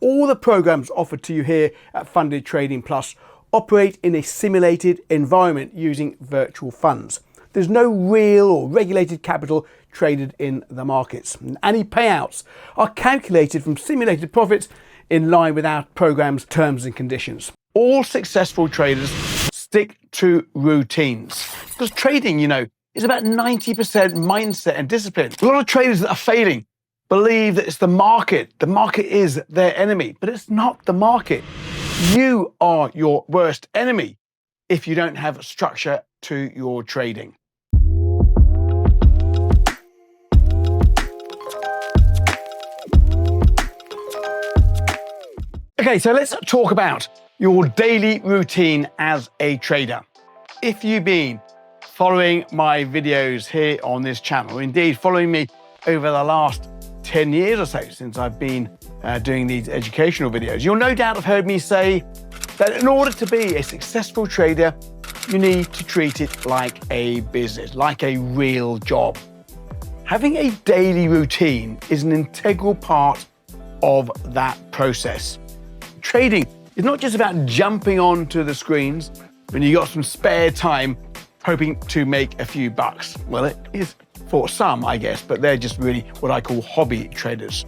All the programs offered to you here at Funded Trading Plus operate in a simulated environment using virtual funds. There's no real or regulated capital traded in the markets. And any payouts are calculated from simulated profits in line with our program's terms and conditions. All successful traders stick to routines because trading, is about 90% mindset and discipline. A lot of traders that are failing believe that it's the market. The market is their enemy, but it's not the market. You are your worst enemy if you don't have structure to your trading. Okay, so let's talk about your daily routine as a trader. If you've been following my videos here on this channel, indeed following me over the last 10 years or so since I've been doing these educational videos, you'll no doubt have heard me say that in order to be a successful trader, you need to treat it like a business, like a real job. Having a daily routine is an integral part of that process. Trading is not just about jumping onto the screens when you got some spare time hoping to make a few bucks. Well, it is for some, I guess, but they're just really what I call hobby traders.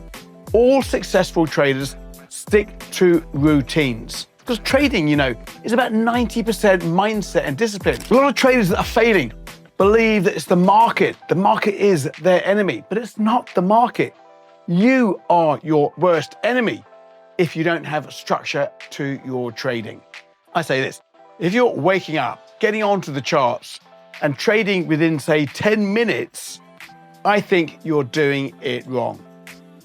All successful traders stick to routines because trading, is about 90% mindset and discipline. A lot of traders that are failing believe that it's the market. The market is their enemy, but it's not the market. You are your worst enemy if you don't have structure to your trading. I say this, if you're waking up, getting onto the charts and trading within, say, 10 minutes, I think you're doing it wrong.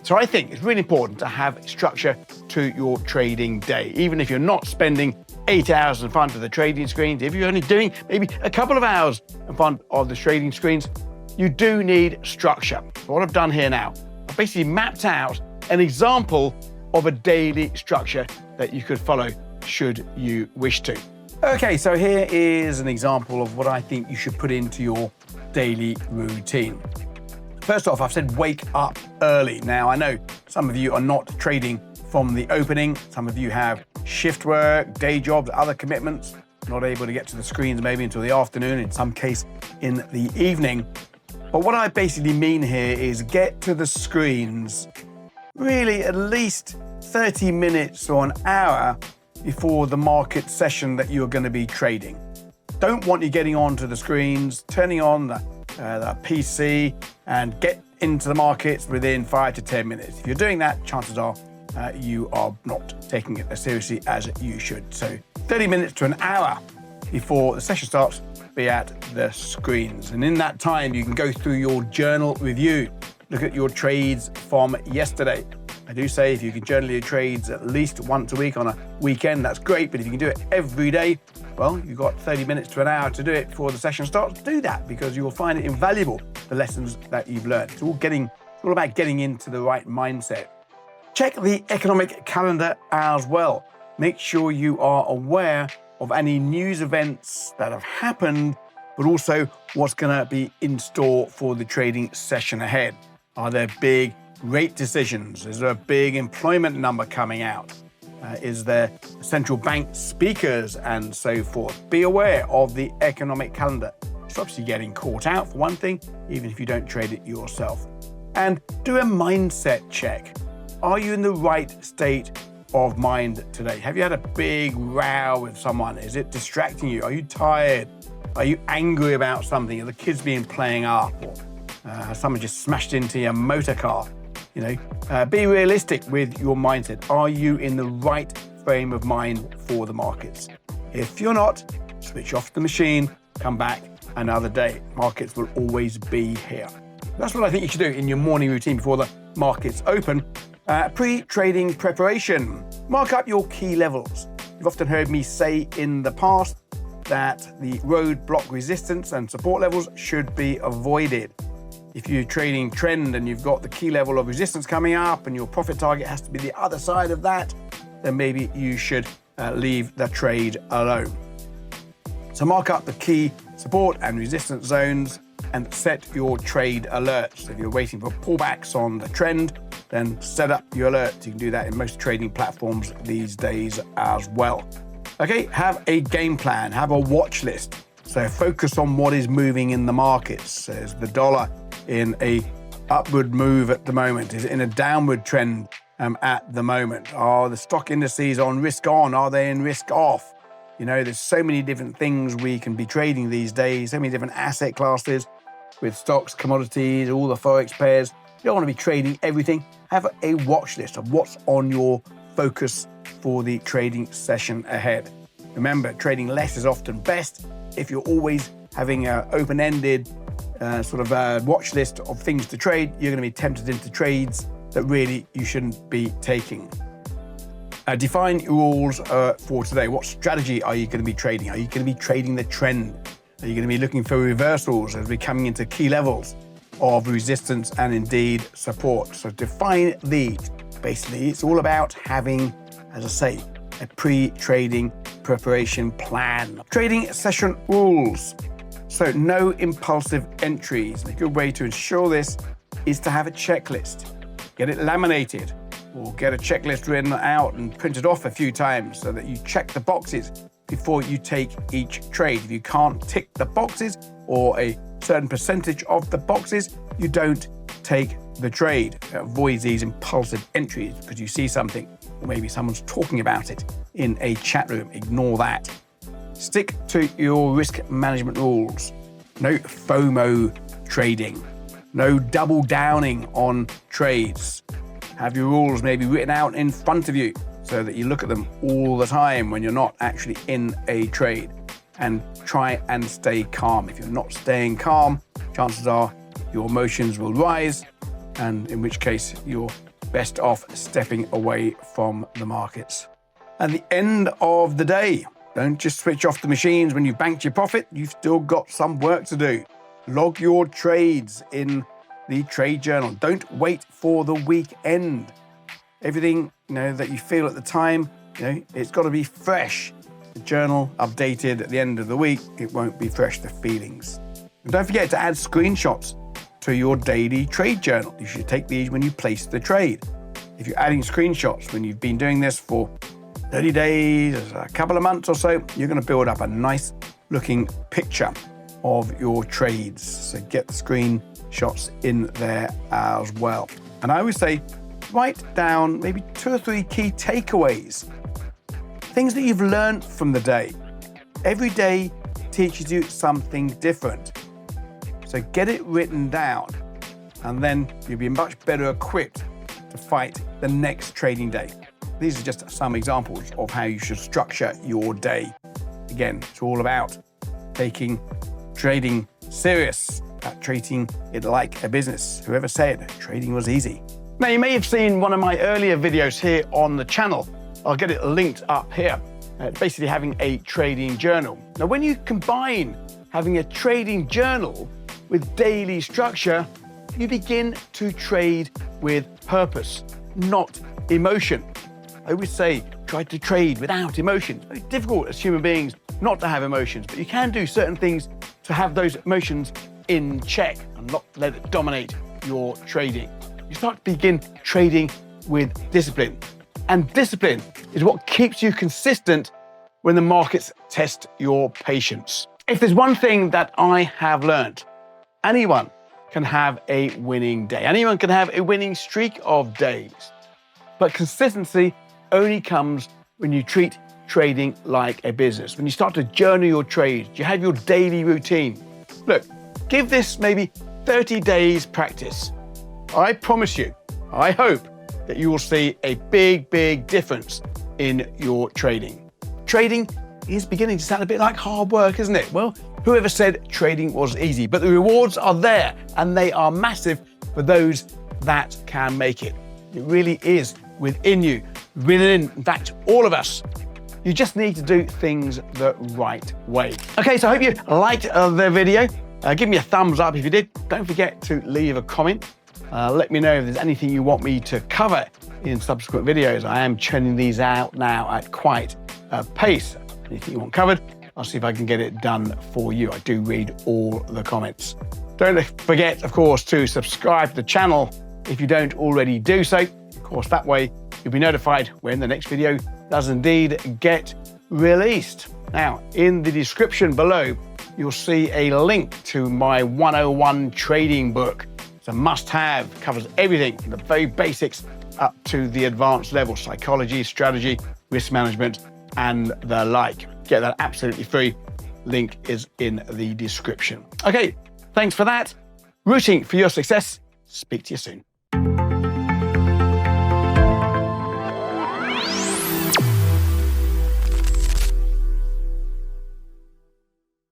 So I think it's really important to have structure to your trading day. Even if you're not spending 8 hours in front of the trading screens, if you're only doing maybe a couple of hours in front of the trading screens, you do need structure. So what I've done here now, I've basically mapped out an example of a daily structure that you could follow should you wish to. Okay, so here is an example of what I think you should put into your daily routine. First off, I've said wake up early. Now, I know some of you are not trading from the opening. Some of you have shift work, day jobs, other commitments, not able to get to the screens maybe until the afternoon, in some case in the evening. But what I basically mean here is get to the screens really at least 30 minutes or an hour before the market session that you're going to be trading. Don't want you getting onto the screens, turning on the PC and get into the markets within 5 to 10 minutes. If you're doing that, chances are you are not taking it as seriously as you should. So 30 minutes to an hour before the session starts, be at the screens. And in that time, you can go through your journal review, look at your trades from yesterday. I do say if you can journal your trades at least once a week on a weekend, that's great. But if you can do it every day, well, you've got 30 minutes to an hour to do it before the session starts. Do that because you will find it invaluable, the lessons that you've learned. It's all about getting into the right mindset. Check the economic calendar as well. Make sure you are aware of any news events that have happened, but also what's going to be in store for the trading session ahead. Are there big rate decisions? Is there a big employment number coming out? Is there central bank speakers and so forth? Be aware of the economic calendar. Stops you getting caught out for one thing, even if you don't trade it yourself. And do a mindset check. Are you in the right state of mind today? Have you had a big row with someone? Is it distracting you? Are you tired? Are you angry about something? Are the kids being playing up? Or has someone just smashed into your motor car? Be realistic with your mindset. Are you in the right frame of mind for the markets? If you're not, switch off the machine, come back another day. Markets will always be here. That's what I think you should do in your morning routine before the markets open. Pre-trading preparation. Mark up your key levels. You've often heard me say in the past that the roadblock resistance and support levels should be avoided. If you're trading trend and you've got the key level of resistance coming up and your profit target has to be the other side of that, then maybe you should leave the trade alone. So mark up the key support and resistance zones and set your trade alerts. If you're waiting for pullbacks on the trend, then set up your alerts. You can do that in most trading platforms these days as well. Okay, have a game plan, have a watch list. So focus on what is moving in the markets. Is the dollar in a upward move at the moment? Is it in a downward trend at the moment? Are the stock indices on risk on? Are they in risk off? You know, there's so many different things we can be trading these days, so many different asset classes with stocks, commodities, all the Forex pairs. You don't want to be trading everything. Have a watch list of what's on your focus for the trading session ahead. Remember, trading less is often best. If you're always having an open-ended watch list of things to trade, you're going to be tempted into trades that really you shouldn't be taking. Define your rules for today. What strategy are you going to be trading? Are you going to be trading the trend? Are you going to be looking for reversals as we're coming into key levels of resistance and indeed support? So define these. Basically, it's all about having, as I say, a pre-trading preparation plan. Trading session rules. So no impulsive entries. A good way to ensure this is to have a checklist. Get it laminated or get a checklist written out and printed off a few times so that you check the boxes before you take each trade. If you can't tick the boxes or a certain percentage of the boxes, you don't take the trade. Avoid these impulsive entries because you see something or maybe someone's talking about it in a chat room. Ignore that. Stick to your risk management rules. No FOMO trading. No double downing on trades. Have your rules maybe written out in front of you so that you look at them all the time when you're not actually in a trade. And try and stay calm. If you're not staying calm, chances are your emotions will rise, and in which case you're best off stepping away from the markets. At the end of the day, don't just switch off the machines when you've banked your profit. You've still got some work to do. Log your trades in the trade journal. Don't wait for the weekend. Everything that you feel at the time, it's got to be fresh. The journal updated at the end of the week, it won't be fresh, the feelings. And don't forget to add screenshots to your daily trade journal. You should take these when you place the trade. If you're adding screenshots when you've been doing this for 30 days, a couple of months or so, you're going to build up a nice looking picture of your trades. So get the screenshots in there as well. And I always say, write down maybe 2 or 3 key takeaways. Things that you've learned from the day. Every day teaches you something different. So get it written down, and then you'll be much better equipped to fight the next trading day. These are just some examples of how you should structure your day. Again, it's all about taking trading serious, treating it like a business. Whoever said trading was easy? Now, you may have seen one of my earlier videos here on the channel. I'll get it linked up here. Basically having a trading journal. Now, when you combine having a trading journal with daily structure, you begin to trade with purpose, not emotion. I always say, try to trade without emotions. It's very difficult as human beings not to have emotions, but you can do certain things to have those emotions in check and not let it dominate your trading. You start to begin trading with discipline. And discipline is what keeps you consistent when the markets test your patience. If there's one thing that I have learned, anyone can have a winning day. Anyone can have a winning streak of days. But consistency only comes when you treat trading like a business. When you start to journal your trades, you have your daily routine. Look, give this maybe 30 days practice. I promise you, I hope that you will see a big, big difference in your trading. Trading is beginning to sound a bit like hard work, isn't it? Well, whoever said trading was easy? But the rewards are there, and they are massive for those that can make it. It really is within you, within, in fact, all of us. You just need to do things the right way. Okay, so I hope you liked the video. Give me a thumbs up if you did. Don't forget to leave a comment. Let me know if there's anything you want me to cover in subsequent videos. I am churning these out now at quite a pace. Anything you want covered, I'll see if I can get it done for you. I do read all the comments. Don't forget, of course, to subscribe to the channel if you don't already do so. Of course, that way you'll be notified when the next video does indeed get released. Now, in the description below, you'll see a link to my 101 trading book. It's a must-have, covers everything from the very basics up to the advanced level, psychology, strategy, risk management, and the like. Get that absolutely free. Link is in the description. Okay, thanks for that. Rooting for your success. Speak to you soon.